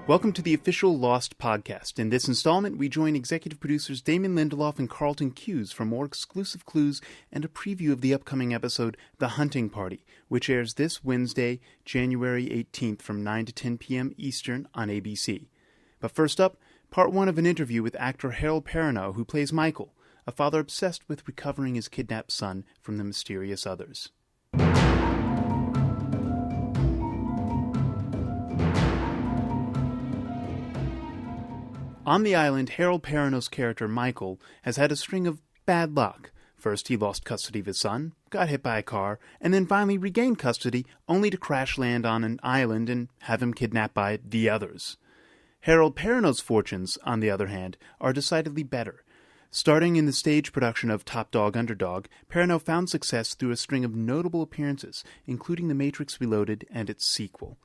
Welcome to the official Lost podcast. In this installment, we join executive producers Damon Lindelof and Carlton Cuse for more exclusive clues and a preview of the upcoming episode, The Hunting Party, which airs this Wednesday, January 18th from 9 to 10 p.m. Eastern on ABC. But first up, part one of an interview with actor Harold Perrineau, who plays Michael, a father obsessed with recovering his kidnapped son from the mysterious others. On the island, Harold Perrineau's character, Michael, has had a string of bad luck. First, he lost custody of his son, got hit by a car, and then finally regained custody, only to crash land on an island and have him kidnapped by the others. Harold Perrineau's fortunes, on the other hand, are decidedly better. Starting in the stage production of Top Dog Underdog, Perrineau found success through a string of notable appearances, including The Matrix Reloaded and its sequel.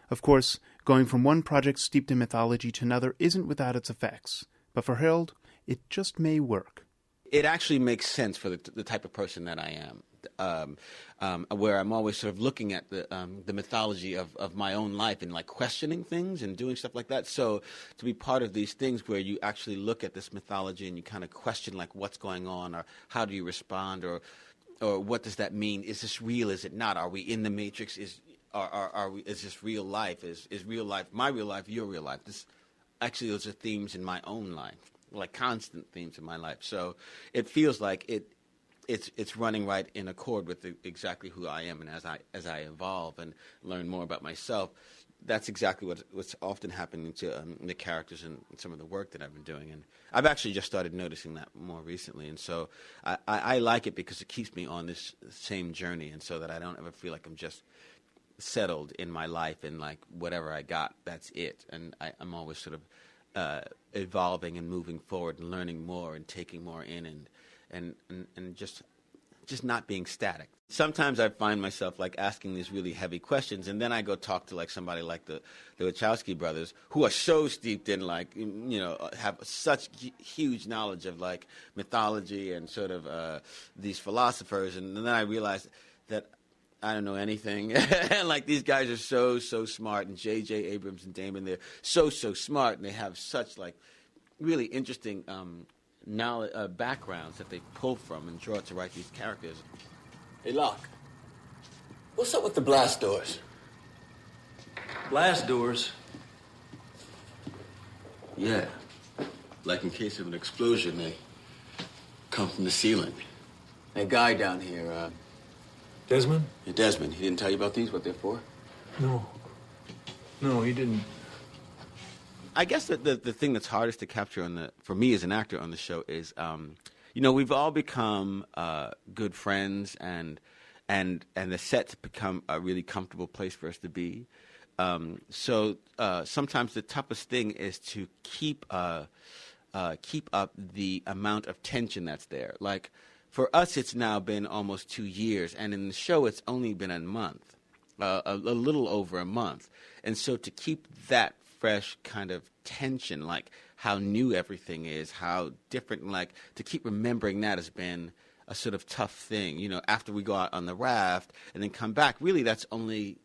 Of course, going from one project steeped in mythology to another isn't without its effects. But for Harold, it just may work. It actually makes sense for the type of person that I am, where I'm always sort of looking at the mythology of my own life and like questioning things and doing stuff like that. So to be part of these things where you actually look at this mythology and you kind of question like what's going on or how do you respond or what does that mean? Is this real? Is it not? Are we in the Matrix? Is this real life? Is real life my real life, your real life? Actually, those are themes in my own life, like constant themes in my life. So it feels like it's running right in accord with exactly who I am, and as I evolve and learn more about myself, that's exactly what's often happening to the characters and some of the work that I've been doing. And I've actually just started noticing that more recently, and so I like it because it keeps me on this same journey, and so that I don't ever feel like I'm just settled in my life and like whatever I got, that's it. And I'm always sort of evolving and moving forward and learning more and taking more in and just not being static. Sometimes I find myself like asking these really heavy questions, and then I go talk to like somebody like the Wachowski brothers, who are so steeped in like, you know, have such huge knowledge of like mythology and sort of these philosophers, and then I realize that I don't know anything. Like these guys are so smart, and J.J. Abrams and Damon, they're so smart, and they have such like really interesting knowledge, backgrounds that they pull from and draw to write these characters. Hey, Locke, what's up with the blast doors? Blast doors? Yeah, like in case of an explosion, they come from the ceiling. That guy down here, Desmond? Yeah, Desmond, he didn't tell you about these, what they're for? No, he didn't. I guess that the thing that's hardest to capture for me as an actor on the show is, you know, we've all become good friends, and the set's become a really comfortable place for us to be. So sometimes the toughest thing is to keep up the amount of tension that's there. Like, for us, it's now been almost 2 years, and in the show, it's only been a month, a little over a month. And so to keep that fresh kind of tension, like how new everything is, how different, like to keep remembering that has been a sort of tough thing. You know, after we go out on the raft and then come back, really that's only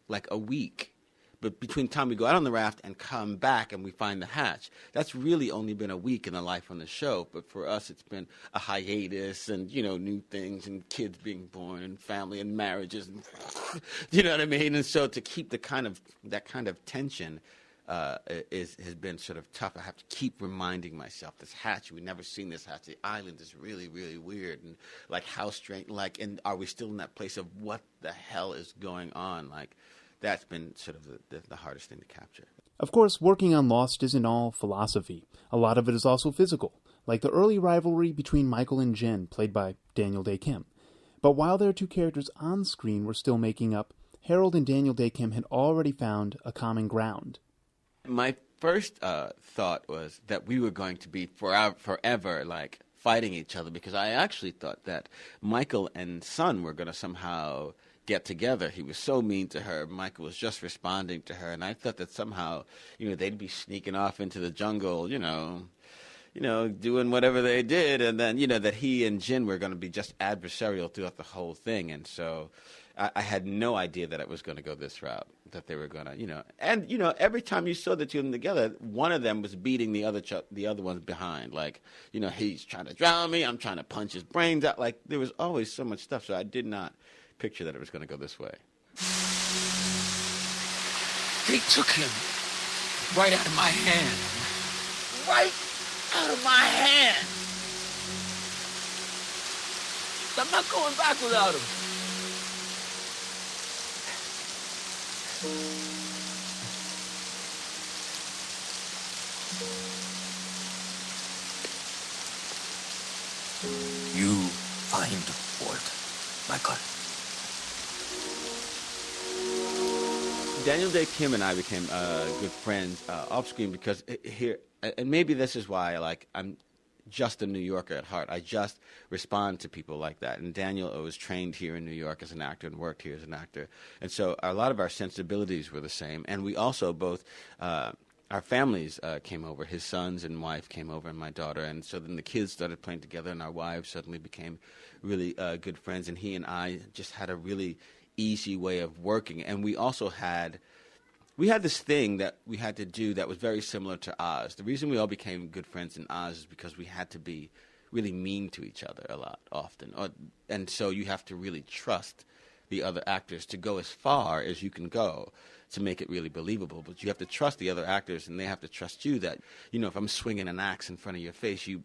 like a week. But between the time we go out on the raft and come back and we find the hatch, that's really only been a week in the life on the show. But for us, it's been a hiatus and, you know, new things and kids being born and family and marriages. And, you know what I mean? And so to keep that kind of tension has been sort of tough. I have to keep reminding myself, this hatch, we've never seen this hatch. The island is really, really weird. And like how strange, like, and are we still in that place of what the hell is going on? Like, that's been sort of the hardest thing to capture. Of course, working on Lost isn't all philosophy. A lot of it is also physical, like the early rivalry between Michael and Jen, played by Daniel Day-Kim. But while their two characters on screen were still making up, Harold and Daniel Day-Kim had already found a common ground. My first thought was that we were going to be forever like fighting each other, because I actually thought that Michael and Son were going to somehow get together. He was so mean to her. Michael was just responding to her, and I thought that somehow, you know, they'd be sneaking off into the jungle, you know, doing whatever they did, and then, you know, that he and Jin were going to be just adversarial throughout the whole thing. And so I had no idea that it was going to go this route, that they were going to, and, every time you saw the two of them together, one of them was beating the other one's behind. Like, he's trying to drown me, I'm trying to punch his brains out. Like, there was always so much stuff, so I did not picture that it was going to go this way. They took him right out of my hand. Right out of my hand. I'm not going back without him. You find Walt, Michael. Daniel Day Kim and I became good friends off screen because here, and maybe this is why, like, I'm just a New Yorker at heart. I just respond to people like that. And Daniel was trained here in New York as an actor and worked here as an actor. And so a lot of our sensibilities were the same. And we also both, our families came over. His sons and wife came over and my daughter. And so then the kids started playing together and our wives suddenly became really good friends. And he and I just had a really easy way of working. And we also had this thing that we had to do that was very similar to Oz. The reason we all became good friends in Oz is because we had to be really mean to each other a lot, often. And so you have to really trust the other actors to go as far as you can go to make it really believable. But you have to trust the other actors, and they have to trust you that, if I'm swinging an axe in front of your face, you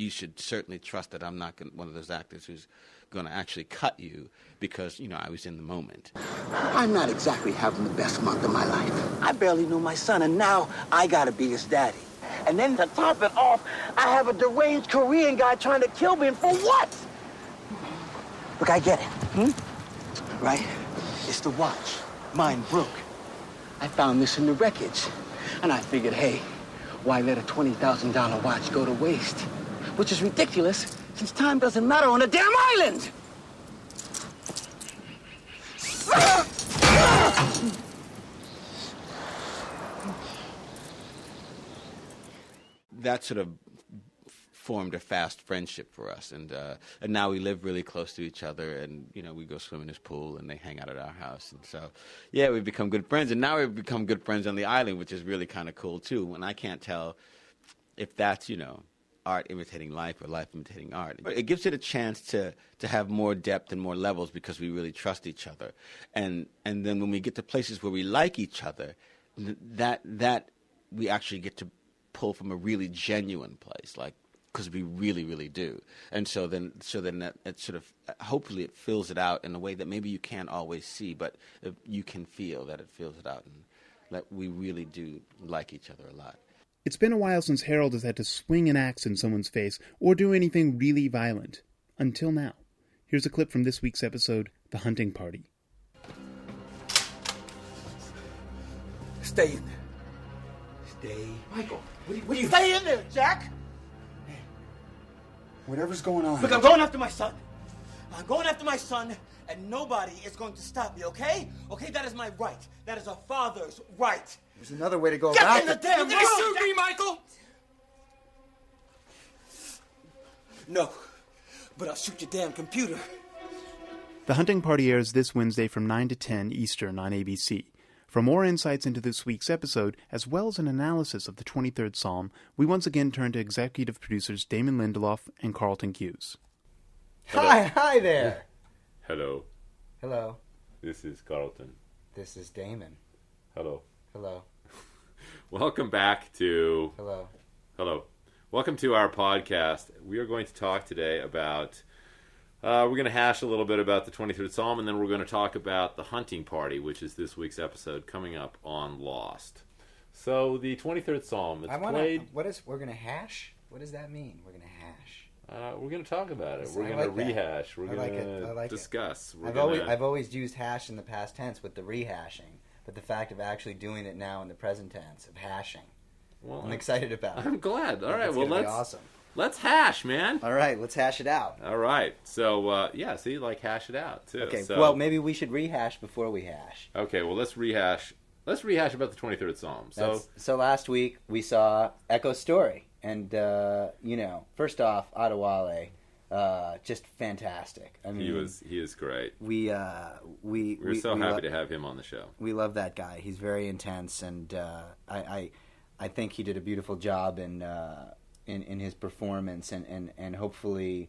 should certainly trust that I'm not one of those actors who's going to actually cut you because, I was in the moment. I'm not exactly having the best month of my life. I barely know my son, and now I gotta be his daddy. And then to top it off, I have a deranged Korean guy trying to kill me, and for what? Look, I get it, right? It's the watch. Mine broke. I found this in the wreckage, and I figured, hey, why let a $20,000 watch go to waste? Which is ridiculous, since time doesn't matter on a damn island! That sort of formed a fast friendship for us, and now we live really close to each other, and we go swim in his pool, and they hang out at our house, and so we've become good friends, and now we've become good friends on the island, which is really kind of cool too. And I can't tell if that's art imitating life or life imitating art. It gives it a chance to have more depth and more levels because we really trust each other. And then when we get to places where we like each other, that we actually get to pull from a really genuine place, like, because we really, really do. And so then that it sort of, hopefully it fills it out in a way that maybe you can't always see, but you can feel that it fills it out and that we really do like each other a lot. It's been a while since Harold has had to swing an axe in someone's face or do anything really violent. Until now. Here's a clip from this week's episode, The Hunting Party. Stay in there. Stay. Michael, what are you... Stay in there, Jack! Whatever's going on. Look, I'm going after my son. I'm going after my son, and nobody is going to stop me, okay? Okay, that is my right. That is a father's right. There's another way to go about it. Get in the damn room! You shoot me, Michael! No, but I'll shoot your damn computer. The Hunting Party airs this Wednesday from 9 to 10 Eastern on ABC. For more insights into this week's episode, as well as an analysis of the 23rd Psalm, we once again turn to executive producers Damon Lindelof and Carlton Hughes. Hi there. Hello, Hello. this is Carlton. This is Damon. Hello. Hello. Welcome back to... Hello. Hello. Welcome to our podcast. We are going to talk today about... we're going to hash a little bit about the 23rd Psalm, and then we're going to talk about The Hunting Party, which is this week's episode coming up on Lost. So, the 23rd Psalm, it's played... We're going to hash? What does that mean? We're going to hash. We're going to talk about it. We're I going to like that. rehash. We're I going to like it. discuss. I've always used hash in the past tense with the rehashing, but the fact of actually doing it now in the present tense of hashing, Well, I'm excited about it. I'm glad. All right, well, let's. Awesome. Let's hash, man. All right, let's hash it out. All right. So, see, like, hash it out, too. Okay, So, well, maybe we should rehash before we hash. okay, well, let's rehash. Let's rehash about the 23rd Psalm. So last week we saw Echo's story, and, first off, Adewale, just fantastic. I mean, he is great. We're so happy to have him on the show. We love that guy. He's very intense, and I think he did a beautiful job in his performance, and hopefully,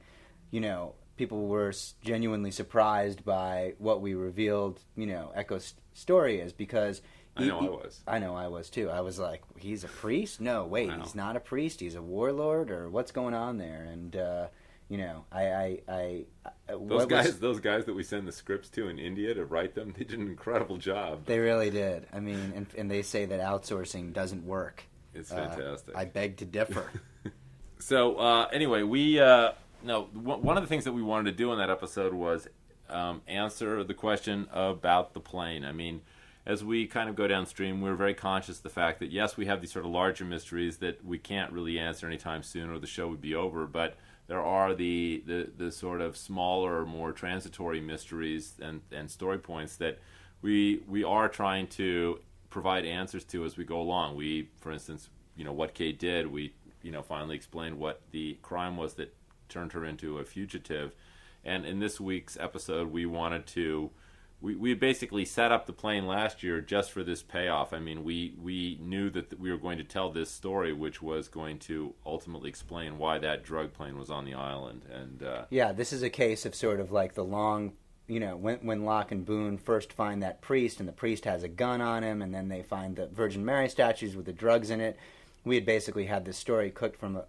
people were genuinely surprised by what we revealed. Echo's story is, because I know I was too. I was like, he's a priest? No, wait, he's not a priest. He's a warlord, or what's going on there? And those guys that we send the scripts to in India to write them, they did an incredible job. They really did. I mean, and they say that outsourcing doesn't work. It's fantastic. I beg to differ. So anyway, one of the things that we wanted to do in that episode was answer the question about the plane. I mean, as we kind of go downstream, we're very conscious of the fact that, yes, we have these sort of larger mysteries that we can't really answer anytime soon, or the show would be over, but there are the sort of smaller, more transitory mysteries and story points that we are trying to provide answers to as we go along. We, for instance, what Kate did, we finally explained what the crime was that turned her into a fugitive. And in this week's episode, we wanted to... We basically set up the plane last year just for this payoff. I mean, we knew that we were going to tell this story, which was going to ultimately explain why that drug plane was on the island. And this is a case of sort of like the long, when Locke and Boone first find that priest, and the priest has a gun on him, and then they find the Virgin Mary statues with the drugs in it. We had basically had this story cooked from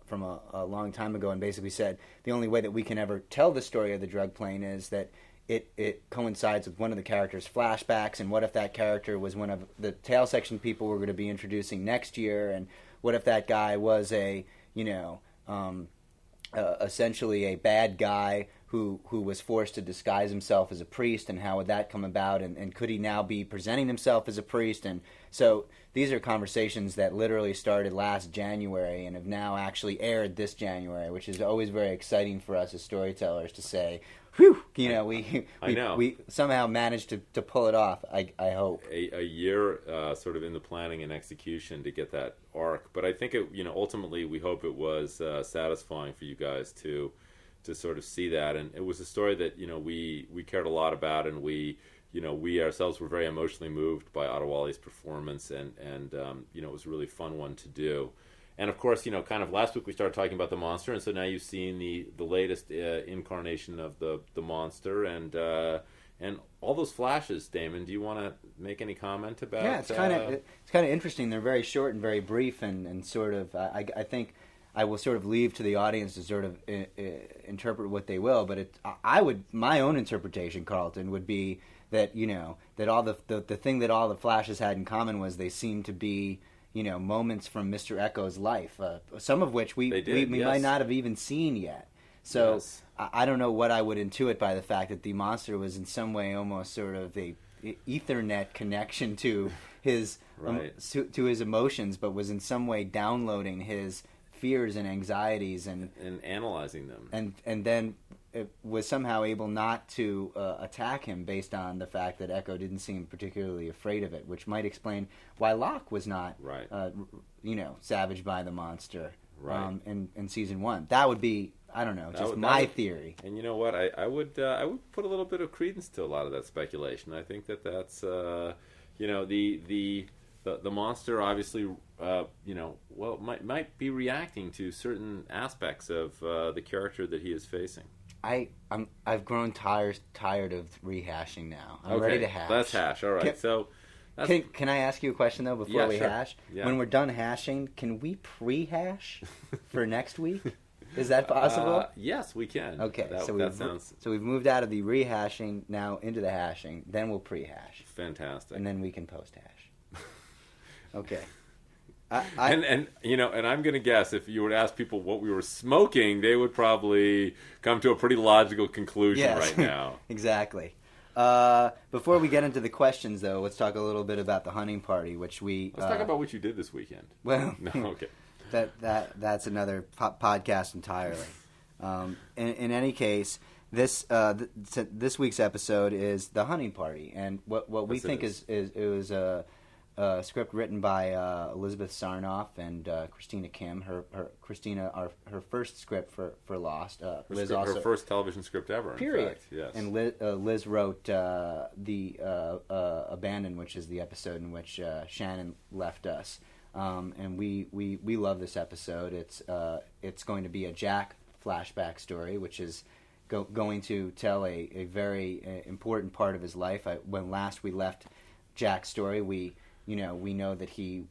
a long time ago, and basically said the only way that we can ever tell the story of the drug plane is that it coincides with one of the characters' flashbacks, and what if that character was one of the tail section people we're going to be introducing next year, and what if that guy was essentially a bad guy who was forced to disguise himself as a priest, and how would that come about, and could he now be presenting himself as a priest? And so these are conversations that literally started last January and have now actually aired this January, which is always very exciting for us as storytellers to say, whew, we somehow managed to pull it off, I hope. A year sort of in the planning and execution to get that arc. But I think, ultimately we hope it was satisfying for you guys to sort of see that. And it was a story that, we cared a lot about, and we ourselves were very emotionally moved by Adewale's performance, and it was a really fun one to do. And of course, kind of last week we started talking about the monster, and so now you've seen the latest incarnation of the monster, and all those flashes. Damon, do you want to make any comment about? Yeah, it's kind of interesting. They're very short and very brief, and sort of I think I will sort of leave to the audience to sort of interpret what they will. But my own interpretation, Carlton, would be that that all the thing that all the flashes had in common was they seemed to be moments from Mr. Echo's life, some of which we might not have even seen yet. So yes. I don't know what I would intuit by the fact that the monster was in some way almost sort of a Ethernet connection to his to his emotions, but was in some way downloading his fears and anxieties and analyzing them, and then it was somehow able not to attack him based on the fact that Echo didn't seem particularly afraid of it, which might explain why Locke was not savaged by the monster in season 1. That would be, I don't know, just my theory. And you know what? I would put a little bit of credence to a lot of that speculation. I think that's the monster obviously might be reacting to certain aspects of the character that he is facing. I've grown tired of rehashing now. I'm ready to hash. Let's hash. All right. Can I ask you a question though before we hash? Yeah. When we're done hashing, can we pre-hash for next week? Is that possible? Yes, we can. Okay, so we've moved out of the rehashing now into the hashing. Then we'll pre-hash. Fantastic. And then we can post-hash. Okay. And I'm going to guess if you were to ask people what we were smoking, they would probably come to a pretty logical conclusion right now. Exactly. Before we get into the questions, though, let's talk a little bit about the hunting party, which we... Let's talk about what you did this weekend. Well... No, okay. That's another podcast entirely. In any case, this week's episode is the hunting party, and what we think is script written by Elizabeth Sarnoff and Christina Kim. Her first script for Lost. Liz also, her first television script ever. Period. In fact, yes. And Liz wrote the Abandon, which is the episode in which Shannon left us. And we love this episode. It's going to be a Jack flashback story, which is going to tell a very important part of his life. When last we left Jack's story, we know that he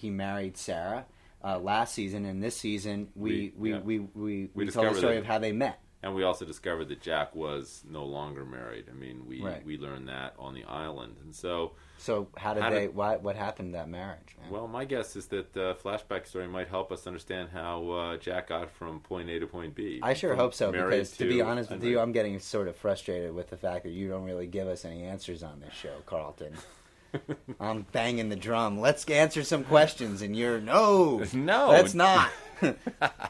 married Sarah last season, and this season we told the story of how they met. And we also discovered that Jack was no longer married. I mean, Right. we learned that on the island, and so what happened to that marriage, man? well, my guess is that the flashback story might help us understand how Jack got from point A to point B. I sure hope so, married because to be to honest with you, I'm getting sort of frustrated with the fact that you don't really give us any answers on this show, Carlton. I'm banging the drum. Let's answer some questions, and you're no, let's not.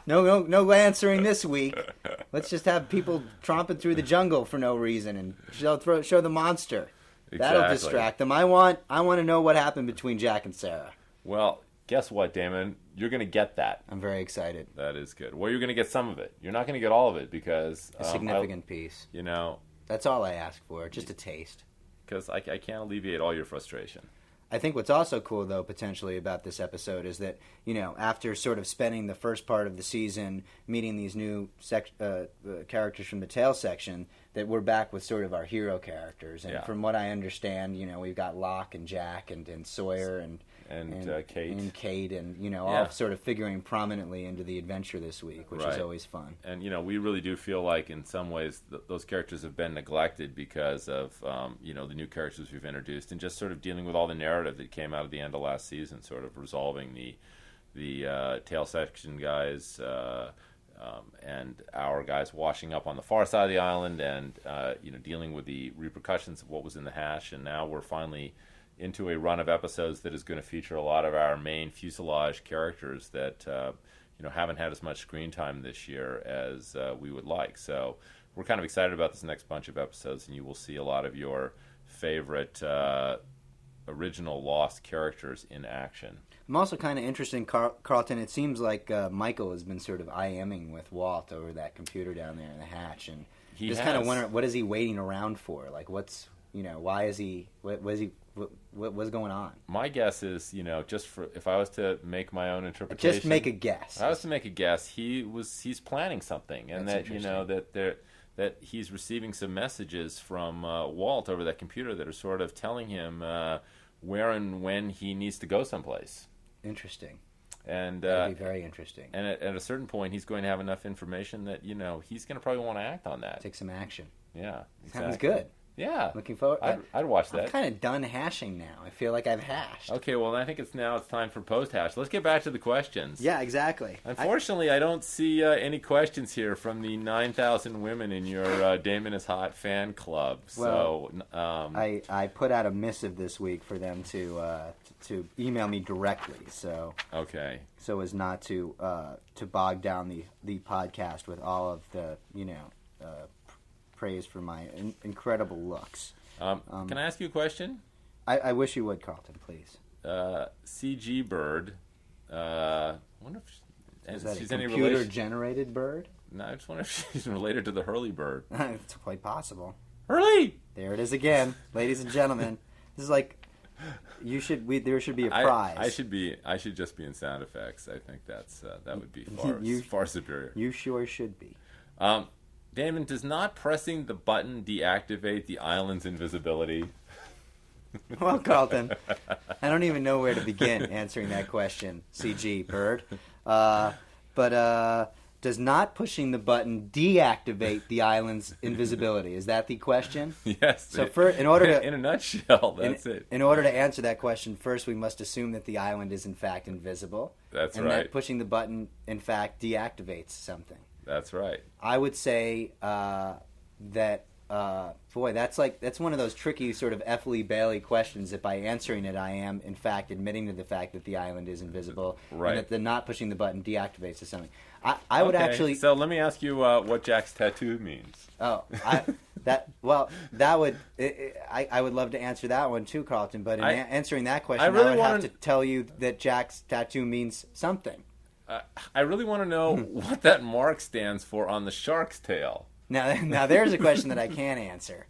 No answering this week. Let's just have people tromping through the jungle for no reason and show the monster. That'll Exactly. distract them. I want to know what happened between Jack and Sarah. Well, guess what, Damon? You're going to get that. I'm very excited. That is good. Well, you're going to get some of it. You're not going to get all of it because A significant piece. That's all I ask for. Just a taste. Because I can't alleviate all your frustration. I think what's also cool, though, potentially about this episode is that, after sort of spending the first part of the season meeting these new characters from the tail section, that we're back with sort of our hero characters. And from what I understand, we've got Locke and Jack and Sawyer and Kate and all sort of figuring prominently into the adventure this week, which is always fun. And we really do feel like in some ways those characters have been neglected because of the new characters we've introduced and just sort of dealing with all the narrative that came out of the end of last season, sort of resolving the tail section guys and our guys washing up on the far side of the island and dealing with the repercussions of what was in the hash. And now we're finally into a run of episodes that is going to feature a lot of our main fuselage characters that haven't had as much screen time this year as we would like. So we're kind of excited about this next bunch of episodes, and you will see a lot of your favorite original Lost characters in action. I'm also kind of interested in Carlton. It seems like Michael has been sort of IMing with Walt over that computer down there in the hatch, and just kind of wondering, what is he waiting around for? Like, what's why is he? What's going on? My guess is, just if I was to make my own interpretation, just make a guess. If I was to make a guess, he's planning something, and That's that he's receiving some messages from Walt over that computer that are sort of telling him where and when he needs to go someplace. Interesting. And that'd be very interesting. And at a certain point, he's going to have enough information that he's going to probably want to act on that. Take some action. Yeah, exactly. Sounds good. Yeah, looking forward. I'd watch that. I'm kind of done hashing now. I feel like I've hashed. Okay, well, I think it's time for post hash. Let's get back to the questions. Yeah, exactly. Unfortunately, I don't see any questions here from the 9,000 women in your Damon is Hot fan club. Well, I put out a missive this week for them to email me directly. So okay, so as not to bog down the podcast with all of the praise for my incredible looks. Can I ask you a question? I wish you would, Carlton, please. CG Bird. I wonder if is that she's a computer-generated bird? No, I just wonder if she's related to the Hurley bird. It's quite possible. Hurley! There it is again, ladies and gentlemen. This is like there should be a prize. I should just be in sound effects. I think that would be far superior. You sure should be. Damon, does not pressing the button deactivate the island's invisibility? Well, Carlton, I don't even know where to begin answering that question, CG Bird. But does not pushing the button deactivate the island's invisibility? Is that the question? Yes. So in a nutshell, that's it. In order to answer that question, first we must assume that the island is in fact invisible. That's and right. And that pushing the button, in fact, deactivates something. That's right. I would say that that's one of those tricky sort of F. Lee Bailey questions that by answering it I am in fact admitting to the fact that the island is invisible, right, and that the not pushing the button deactivates to something. I would actually. So let me ask you what Jack's tattoo means. Oh, That would I would love to answer that one too, Carlton. But in answering that question, I would have to tell you that Jack's tattoo means something. I really want to know what that mark stands for on the shark's tail. Now there's a question that I can answer.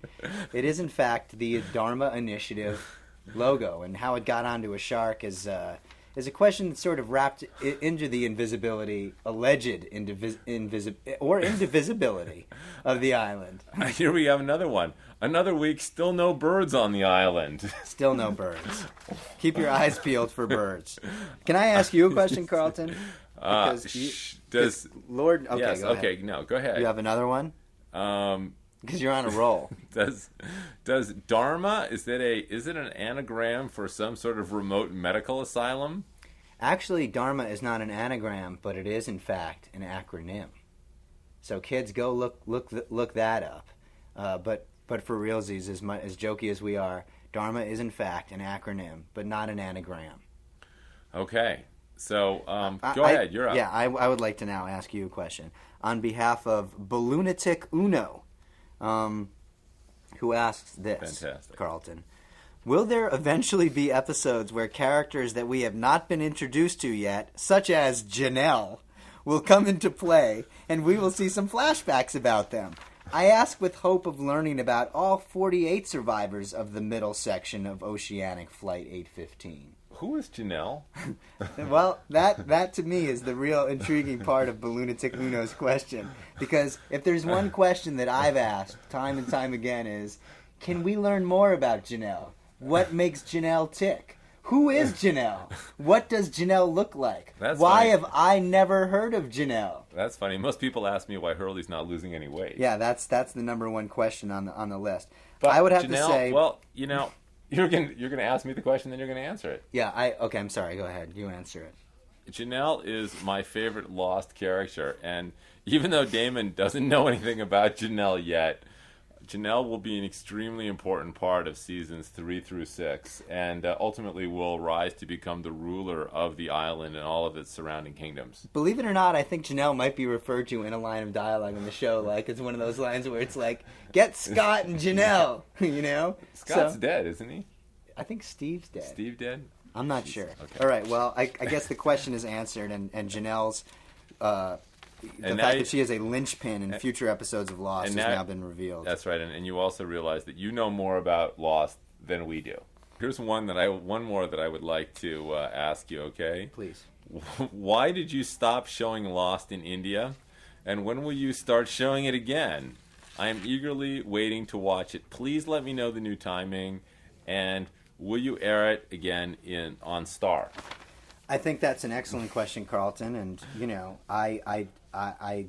It is in fact the Dharma Initiative logo, and how it got onto a shark is a question that's sort of wrapped into the alleged indivisibility of the island. Here we have another one. Another week, still no birds on the island. Still no birds. Keep your eyes peeled for birds. Can I ask you a question, Carlton? Lord, okay, yes, go ahead. Okay, no, go ahead. You have another one? Because you're on a roll. Does Dharma, is it an anagram for some sort of remote medical asylum? Actually, Dharma is not an anagram, but it is in fact an acronym. So kids, go look that up. But for realsies, as jokey as we are, Dharma is in fact an acronym, but not an anagram. Okay. So go ahead, you're up. Yeah, I would like to now ask you a question. On behalf of Balloonatic Uno, who asks this, Fantastic. Carlton, will there eventually be episodes where characters that we have not been introduced to yet, such as Janelle, will come into play, and we will see some flashbacks about them? I ask with hope of learning about all 48 survivors of the middle section of Oceanic Flight 815. Who is Janelle? Well, that to me is the real intriguing part of Balloonatic Uno's question. Because if there's one question that I've asked time and time again is, can we learn more about Janelle? What makes Janelle tick? Who is Janelle? What does Janelle look like? Why have I never heard of Janelle? That's funny. Most people ask me why Hurley's not losing any weight. Yeah, that's the number one question on the list. But I would have Janelle, to say, well, you're gonna ask me the question, then you're gonna answer it. Yeah, I'm sorry. Go ahead. You answer it. Janelle is my favorite Lost character, and even though Damon doesn't know anything about Janelle yet, Janelle will be an extremely important part of seasons 3 through 6, and ultimately will rise to become the ruler of the island and all of its surrounding kingdoms. Believe it or not, I think Janelle might be referred to in a line of dialogue in the show. Like, it's one of those lines where it's like, get Scott and Janelle, you know? Scott's dead, isn't he? I think Steve's dead. Steve dead? I'm not sure. Okay. All right, well, I guess the question is answered, and Janelle's... the fact that she is a linchpin in future episodes of Lost has now been revealed. That's right, and you also realize that you know more about Lost than we do. Here's one more that I would like to ask you. Okay, please. Why did you stop showing Lost in India, and when will you start showing it again? I am eagerly waiting to watch it. Please let me know the new timing, and will you air it again on Star? I think that's an excellent question, Carlton, and I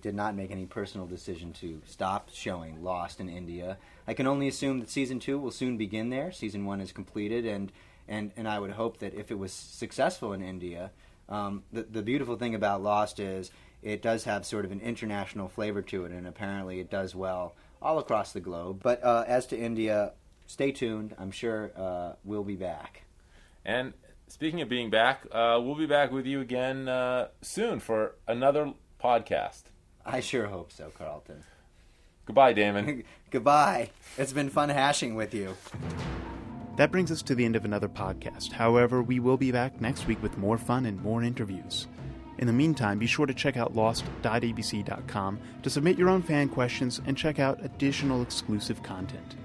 did not make any personal decision to stop showing Lost in India. I can only assume that Season 2 will soon begin there. Season 1 is completed, and I would hope that if it was successful in India, the beautiful thing about Lost is it does have sort of an international flavor to it, and apparently it does well all across the globe. But as to India, stay tuned. I'm sure we'll be back. And speaking of being back, we'll be back with you again soon for another podcast. I sure hope so, Carlton. Goodbye, Damon. Goodbye. It's been fun hashing with you. That brings us to the end of another podcast. However, we will be back next week with more fun and more interviews. In the meantime, be sure to check out lost.abc.com to submit your own fan questions and check out additional exclusive content.